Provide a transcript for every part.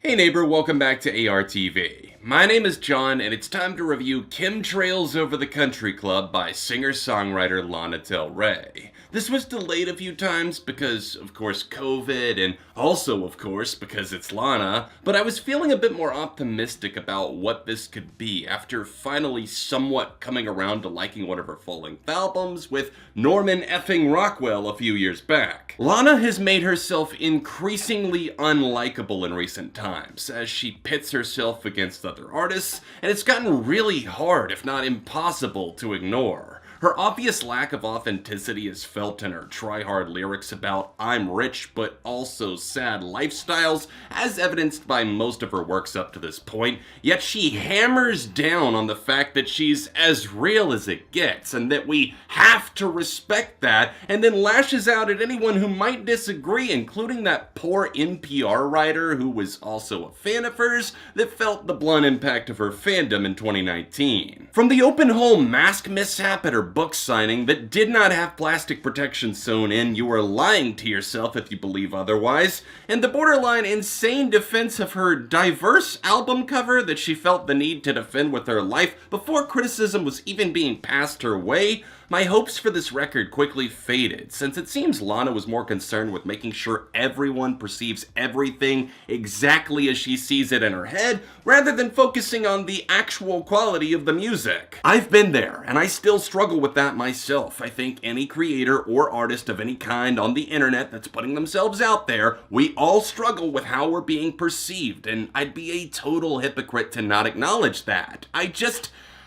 Hey neighbor, welcome back to ARTV. My name is John, and it's time to review Chemtrails Over the Country Club by singer-songwriter Lana Del Rey. This was delayed a few times because, of course, COVID, and also, of course, because it's Lana, but I was feeling a bit more optimistic about what this could be after finally somewhat coming around to liking one of her full-length albums with Norman effing Rockwell a few years back. Lana has made herself increasingly unlikable in recent times as she pits herself against other artists, and it's gotten really hard, if not impossible, to ignore. Her obvious lack of authenticity is felt in her try-hard lyrics about I'm rich but also sad lifestyles, as evidenced by most of her works up to this point, yet she hammers down on the fact that she's as real as it gets, and that we have to respect that, and then lashes out at anyone who might disagree, including that poor NPR writer who was also a fan of hers that felt the blunt impact of her fandom in 2019. From the open hole mask mishap at her book signing that did not have plastic protection sewn in, you are lying to yourself if you believe otherwise, and the borderline insane defense of her diverse album cover that she felt the need to defend with her life before criticism was even being passed her way, my hopes for this record quickly faded, since it seems Lana was more concerned with making sure everyone perceives everything exactly as she sees it in her head, rather than focusing on the actual quality of the music. I've been there, and I still struggle with that myself. I think any creator or artist of any kind on the internet that's putting themselves out there, we all struggle with how we're being perceived, and I'd be a total hypocrite to not acknowledge that.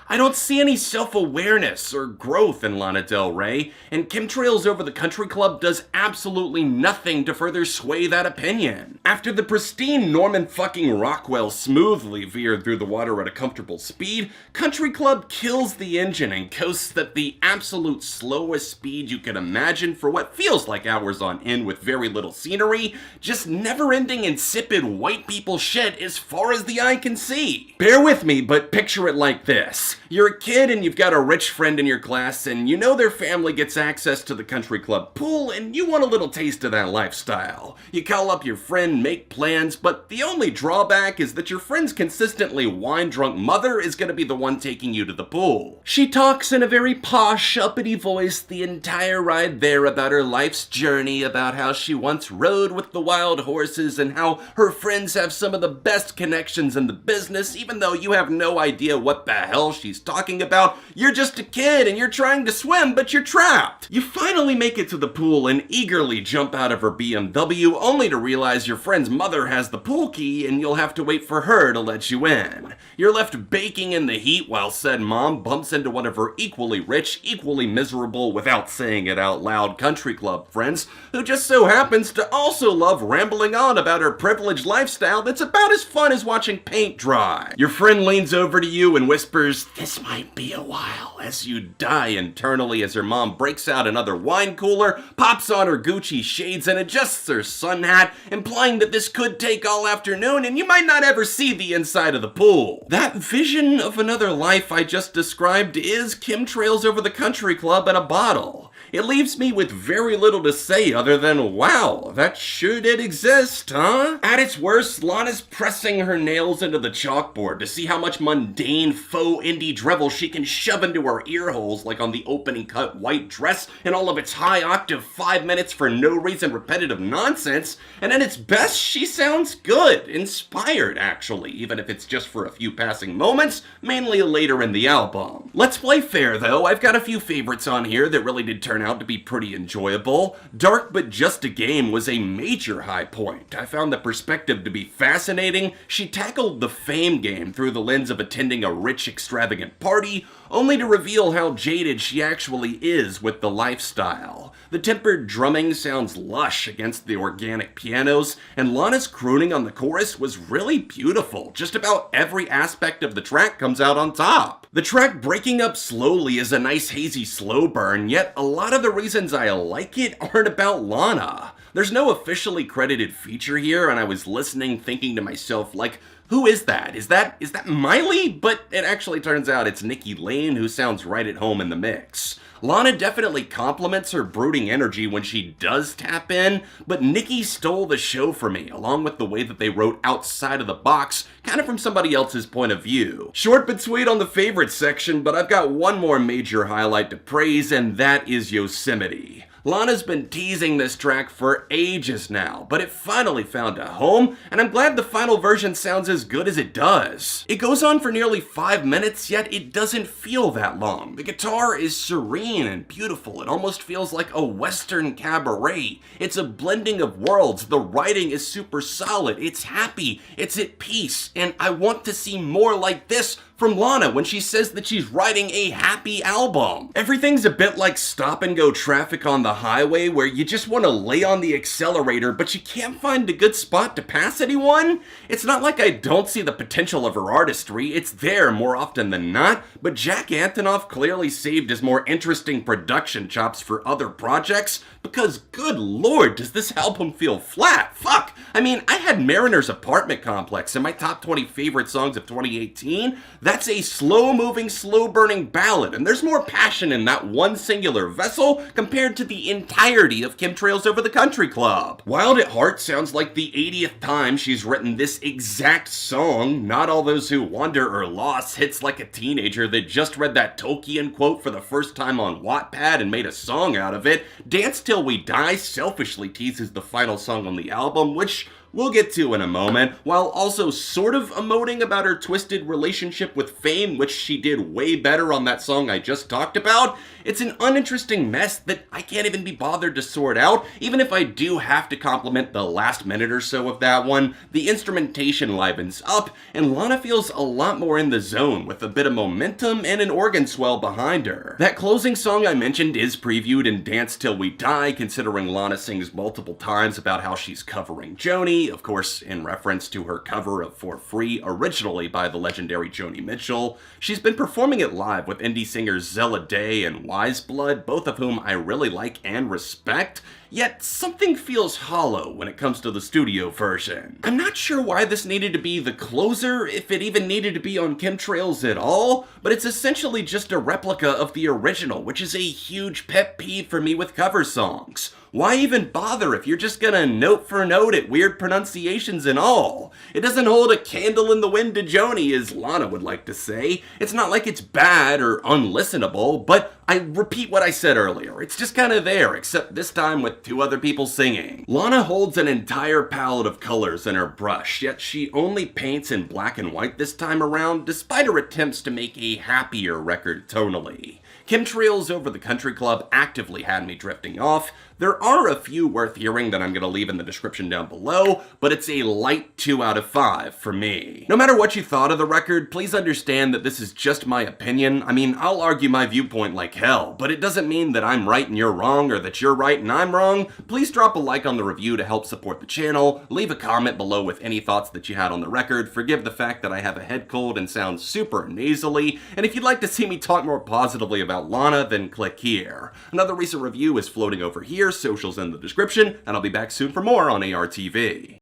I don't see any self-awareness or growth in Lana Del Rey, and Chemtrails Over the Country Club does absolutely nothing to further sway that opinion. After the pristine Norman fucking Rockwell smoothly veered through the water at a comfortable speed, Country Club kills the engine and coasts at the absolute slowest speed you can imagine for what feels like hours on end with very little scenery, just never-ending insipid white people shit as far as the eye can see. Bear with me, but picture it like this. You're a kid and you've got a rich friend in your class and you know their family gets access to the country club pool and you want a little taste of that lifestyle. You call up your friend, make plans, but the only drawback is that your friend's consistently wine-drunk mother is going to be the one taking you to the pool. She talks in a very posh, uppity voice the entire ride there about her life's journey, about how she once rode with the wild horses and how her friends have some of the best connections in the business, even though you have no idea what the hell she's talking about. You're just a kid and you're trying to swim, but you're trapped. You finally make it to the pool and eagerly jump out of her BMW, only to realize your friend's mother has the pool key and you'll have to wait for her to let you in. You're left baking in the heat while said mom bumps into one of her equally rich, equally miserable, without saying it out loud, country club friends, who just so happens to also love rambling on about her privileged lifestyle that's about as fun as watching paint dry. Your friend leans over to you and whispers, "This might be a while," as you die internally as her mom breaks out another wine cooler, pops on her Gucci shades, and adjusts her sun hat, implying that this could take all afternoon and you might not ever see the inside of the pool. That vision of another life I just described is Chemtrails Over the Country Club in a bottle. It leaves me with very little to say other than, wow, that sure did exist, huh? At its worst, Lana's pressing her nails into the chalkboard to see how much mundane faux indie drivel she can shove into her ear holes, like on the opening cut white dress and all of its high octave 5 minutes for no reason repetitive nonsense, and at its best she sounds good, inspired actually, even if it's just for a few passing moments, mainly later in the album. Let's play fair though, I've got a few favorites on here that really did turn out to be pretty enjoyable. Dark But Just a Game was a major high point. I found the perspective to be fascinating. She tackled the fame game through the lens of attending a rich, extravagant party, only to reveal how jaded she actually is with the lifestyle. The tempered drumming sounds lush against the organic pianos, and Lana's crooning on the chorus was really beautiful. Just about every aspect of the track comes out on top. The track breaking up slowly is a nice hazy slow burn, yet a lot of the reasons I like it aren't about Lana. There's no officially credited feature here, and I was listening thinking to myself, like, who is that? Is that Miley? But it actually turns out it's Nikki Lane, who sounds right at home in the mix. Lana definitely compliments her brooding energy when she does tap in, but Nicki stole the show for me, along with the way that they wrote outside of the box, kind of from somebody else's point of view. Short but sweet on the favorite section, but I've got one more major highlight to praise, and that is Yosemite. Lana's been teasing this track for ages now, but it finally found a home, and I'm glad the final version sounds as good as it does. It goes on for nearly 5 minutes, yet it doesn't feel that long. The guitar is serene and beautiful. It almost feels like a Western cabaret. It's a blending of worlds. The writing is super solid. It's happy. It's at peace. And I want to see more like this from Lana when she says that she's writing a happy album. Everything's a bit like stop-and-go traffic on the highway where you just want to lay on the accelerator but you can't find a good spot to pass anyone. It's not like I don't see the potential of her artistry, it's there more often than not, but Jack Antonoff clearly saved his more interesting production chops for other projects because good lord does this album feel flat. Fuck! I mean, I had Mariner's Apartment Complex in my top 20 favorite songs of 2018. That's a slow-moving, slow-burning ballad, and there's more passion in that one singular vessel compared to the entirety of Chemtrails Over the Country Club. Wild at Heart sounds like the 80th time she's written this exact song. Not All Those Who Wander or Lost hits like a teenager that just read that Tolkien quote for the first time on Wattpad and made a song out of it. Dance Till We Die selfishly teases the final song on the album, which we'll get to in a moment, while also sort of emoting about her twisted relationship with fame, which she did way better on that song I just talked about. It's an uninteresting mess that I can't even be bothered to sort out, even if I do have to compliment the last minute or so of that one. The instrumentation livens up, and Lana feels a lot more in the zone, with a bit of momentum and an organ swell behind her. That closing song I mentioned is previewed in Dance Till We Die, considering Lana sings multiple times about how she's covering Joni, of course in reference to her cover of For Free, originally by the legendary Joni Mitchell. She's been performing it live with indie singers Zella Day and Wise Blood, both of whom I really like and respect, yet something feels hollow when it comes to the studio version. I'm not sure why this needed to be the closer, if it even needed to be on Chemtrails at all, but it's essentially just a replica of the original, which is a huge pet peeve for me with cover songs. Why even bother if you're just gonna note for note at weird pronunciations and all? It doesn't hold a candle in the wind to Joni, as Lana would like to say. It's not like it's bad or unlistenable, but I repeat what I said earlier. It's just kinda there, except this time with 2 other people singing. Lana holds an entire palette of colors in her brush, yet she only paints in black and white this time around, despite her attempts to make a happier record tonally. Chemtrails Over the Country Club actively had me drifting off. There are a few worth hearing that I'm going to leave in the description down below, but it's a light 2 out of 5 for me. No matter what you thought of the record, please understand that this is just my opinion. I mean, I'll argue my viewpoint like hell, but it doesn't mean that I'm right and you're wrong, or that you're right and I'm wrong. Please drop a like on the review to help support the channel. Leave a comment below with any thoughts that you had on the record. Forgive the fact that I have a head cold and sound super nasally. And if you'd like to see me talk more positively about Lana, then click here. Another recent review is floating over here, socials in the description, and I'll be back soon for more on ARTV.